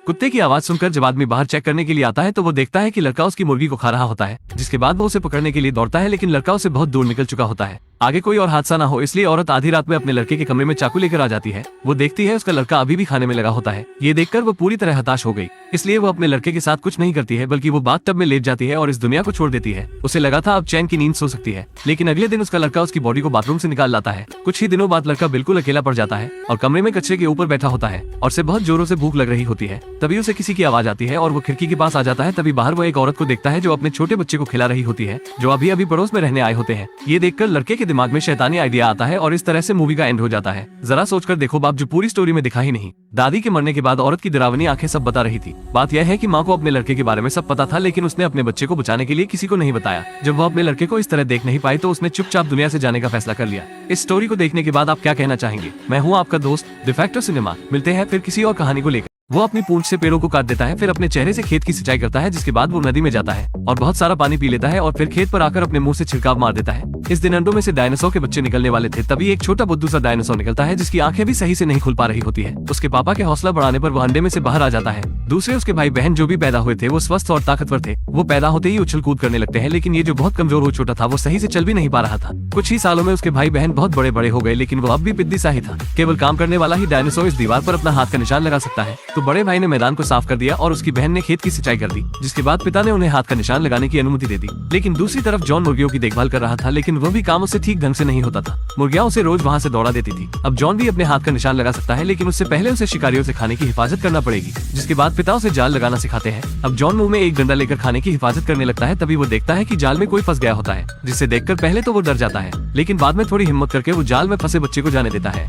कुत्ते की आवाज सुनकर जब आदमी बाहर चेक करने के लिए आता है तो वो देखता है कि लड़का उसकी मुर्गी को खा रहा होता है, जिसके बाद वो उसे पकड़ने के लिए दौड़ता है, लेकिन लड़का उसे बहुत दूर निकल चुका होता है। आगे कोई और हादसा ना हो इसलिए औरत आधी रात में अपने लड़के के कमरे में चाकू लेकर आ जाती है। वो देखती है उसका लड़का अभी भी खाने में लगा होता है। ये देखकर वो पूरी तरह हताश हो गई, इसलिए वो अपने लड़के के साथ कुछ नहीं करती है, बल्कि वो बाथटब में लेट जाती है और इस दुनिया को छोड़ देती है। उसे लगा था अब चैन की नींद सो सकती है, लेकिन अगले दिन उसका लड़का उसकी बॉडी को बाथरूम से निकाल लाता है। कुछ ही दिनों बाद लड़का बिल्कुल अकेला पड़ जाता है और कमरे में कचरे के ऊपर बैठा होता है और उसे बहुत जोरों से भूख लग रही होती है। तभी उसे किसी की आवाज आती है और वो खिड़की के पास आ जाता है। तभी बाहर वो एक औरत को देखता है जो अपने छोटे बच्चे को खिला रही होती है, जो अभी अभी पड़ोस में रहने आए होते हैं। ये देखकर लड़के के दिमाग में शैतानी आइडिया आता है और इस तरह से मूवी का एंड हो जाता है। जरा सोचकर देखो बाप, जो पूरी स्टोरी में दिखा ही नहीं। दादी के मरने के बाद औरत की डरावनी आंखें सब बता रही थी। बात यह है कि माँ को अपने लड़के के बारे में सब पता था, लेकिन उसने अपने बच्चे को बचाने के लिए किसी को नहीं बताया। जब वो अपने लड़के को इस तरह देख नहीं पाई तो उसने चुपचाप दुनिया से जाने का फैसला कर लिया। इस स्टोरी को देखने के बाद आप क्या कहना चाहेंगे? मैं हूँ आपका दोस्त द फैक्टर सिनेमा। मिलते हैं फिर किसी और कहानी को लेकर। वो अपनी पूंछ से पेड़ों को काट देता है, फिर अपने चेहरे से खेत की सिंचाई करता है, जिसके बाद वो नदी में जाता है और बहुत सारा पानी पी लेता है और फिर खेत पर आकर अपने मुंह से छिड़काव मार देता है। इस दिन अंडों में से डायनासोर के बच्चे निकलने वाले थे, तभी एक छोटा बुद्धू सा डायनासोर निकलता है जिसकी आंखें भी सही से नहीं खुल पा रही होती है। उसके पापा के हौसला बढ़ाने पर वो अंडे में से बाहर आ जाता है। दूसरे उसके भाई बहन जो भी पैदा हुए थे वो स्वस्थ और ताकतवर थे। वो पैदा होते ही उछल कूद करने लगते हैं, लेकिन ये जो बहुत कमजोर हो छोटा था वो सही से चल भी नहीं पा रहा था। कुछ ही सालों में उसके भाई बहन बहुत बड़े बड़े हो गए, लेकिन वो अब भी पिद्दी सा ही था। केवल काम करने वाला ही डायनासोर इस दीवार पर अपना हाथ का निशान लगा सकता है। तो बड़े भाई ने मैदान को साफ कर दिया और उसकी बहन ने खेत की सिंचाई कर दी, जिसके बाद पिता ने उन्हें हाथ का निशान लगाने की अनुमति दे दी। लेकिन दूसरी तरफ जॉन मुर्गियों की देखभाल कर रहा था, लेकिन वो भी काम उससे ठीक ढंग से नहीं होता था। मुर्गियां उसे रोज वहाँ से दौड़ा देती थी। अब जॉन भी अपने हाथ का निशान लगा सकता है, लेकिन उससे पहले उसे शिकारियों से खाने की हिफाजत करना पड़ेगी, जिसके बाद पिता उसे जाल लगाना सिखाते हैं। अब जॉन मुंह में एक डंडा लेकर खाने की हिफाजत करने लगता है। तभी वो देखता है कि जाल में कोई फंस गया होता है, जिसे देखकर पहले तो वो डर जाता है, लेकिन बाद में थोड़ी हिम्मत करके वो जाल में फंसे बच्चे को जाने देता है।